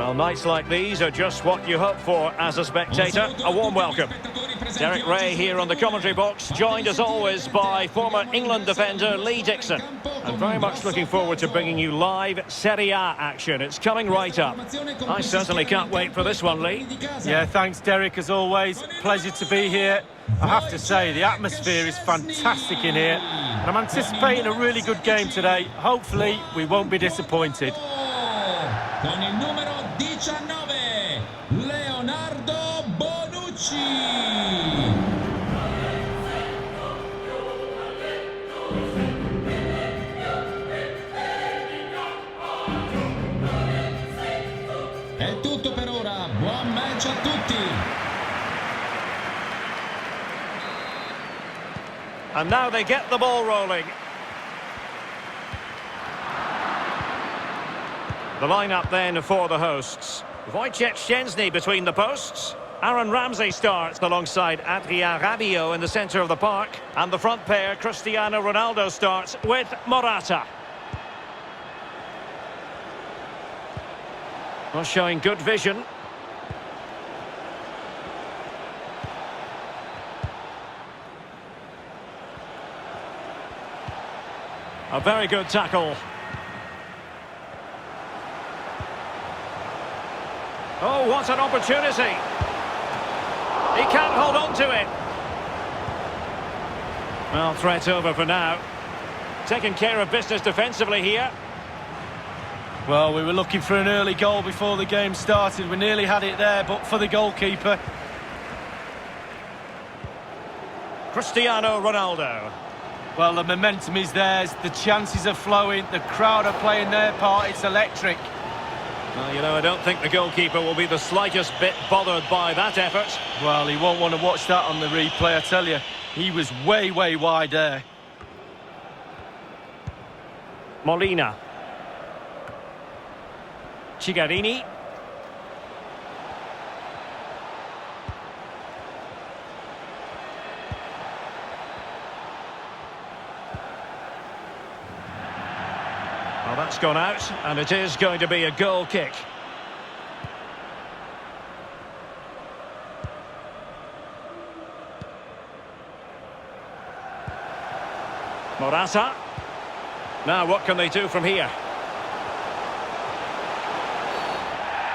Well, nights like these are just what you hope for as a spectator. A warm welcome. Derek Ray here on the commentary box, joined as always by former England defender Lee Dixon. And very much looking forward to bringing you live Serie A action. It's coming right up. I certainly can't wait for this one, Lee. Yeah, thanks Derek, as always. Pleasure to be here. I have to say, the atmosphere is fantastic in here. And I'm anticipating a really good game today. Hopefully, we won't be disappointed. Con il numero 19, Leonardo Bonucci. È tutto per ora, buon match a tutti. And now they get the ball rolling. The line-up then for the hosts. Wojciech Szczęsny between the posts. Aaron Ramsey starts alongside Adrien Rabiot in the centre of the park. And the front pair, Cristiano Ronaldo, starts with Morata. Well, showing good vision. A very good tackle. Oh, what an opportunity. He can't hold on to it. Well, threat over for now. Taking care of business defensively here. Well, we were looking for an early goal before the game started. We nearly had it there, but for the goalkeeper. Cristiano Ronaldo. Well, the momentum is theirs. The chances are flowing. The crowd are playing their part. It's electric. Well, you know, I don't think the goalkeeper will be the slightest bit bothered by that effort. Well, he won't want to watch that on the replay, I tell you. He was way, way wide there. Molina. Cigarini. Well, that's gone out, and it is going to be a goal kick. Morata. Now, what can they do from here?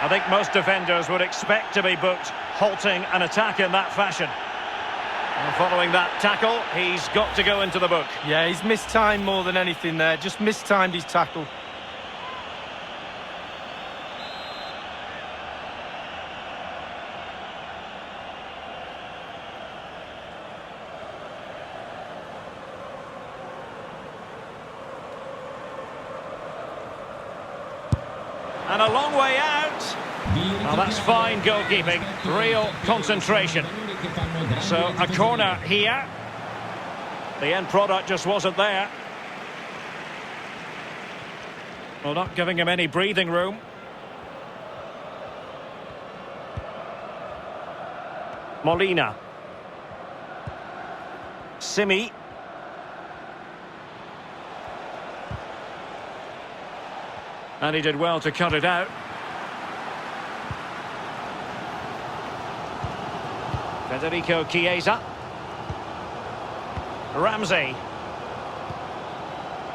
I think most defenders would expect to be booked, halting an attack in that fashion. And following that tackle, he's got to go into the book. Yeah, he's mistimed more than anything there. Just mistimed his tackle. And a long way out. Well, that's fine goalkeeping. Real concentration. So, a corner here. The end product just wasn't there. Well, not giving him any breathing room. Molina. Simi. And he did well to cut it out. Federico Chiesa. Ramsey.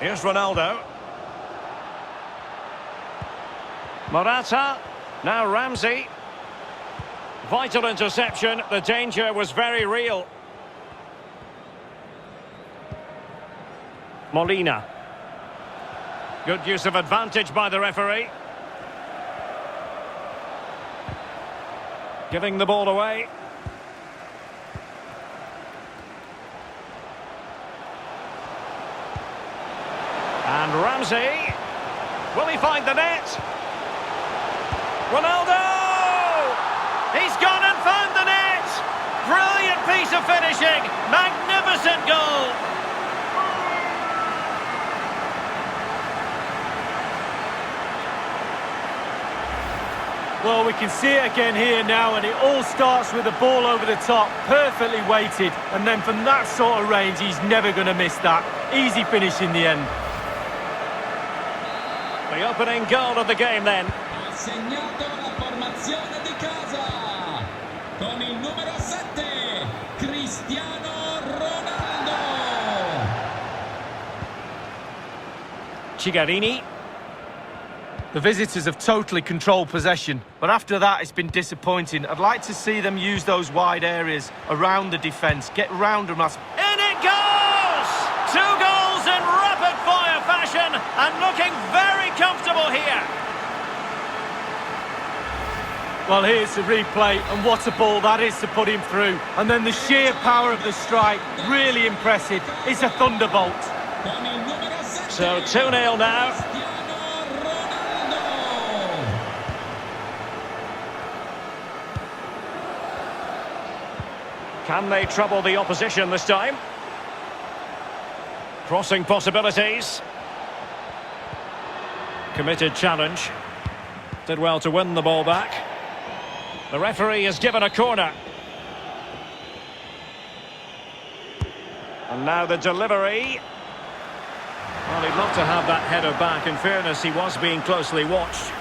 Here's Ronaldo. Morata. Now Ramsey. Vital interception. The danger was very real. Molina. Good use of advantage by the referee. Giving the ball away. And Ramsey. Will he find the net? Ronaldo! He's gone and found the net! Brilliant piece of finishing. Magnificent goal. Well, we can see it again here now, and it all starts with the ball over the top, perfectly weighted, and then from that sort of range, he's never going to miss that. Easy finish in the end. The opening goal of the game then. segnato la formazione di casa con il numero 7 Cristiano Ronaldo. Cigarini. The visitors have totally controlled possession, but after that it's been disappointing. I'd like to see them use those wide areas around the defence, get round them. In it goes! 2 goals in rapid-fire fashion, and looking very comfortable here. Well, here's the replay, and what a ball that is to put him through. And then the sheer power of the strike, really impressive. It's a thunderbolt. Con il numero 7 So 2-0 now. Cristiano Ronaldo. Can they trouble the opposition this time? Crossing possibilities. Committed challenge. Did well to win the ball back. The referee has given a corner. And now the delivery. Well, he'd love to have that header back. In fairness, he was being closely watched.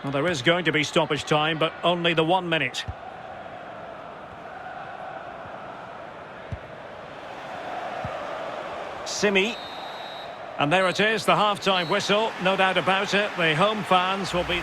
Well, there is going to be stoppage time, but only the 1 minute. Simi. And there it is, the half-time whistle. No doubt about it, the home fans will be...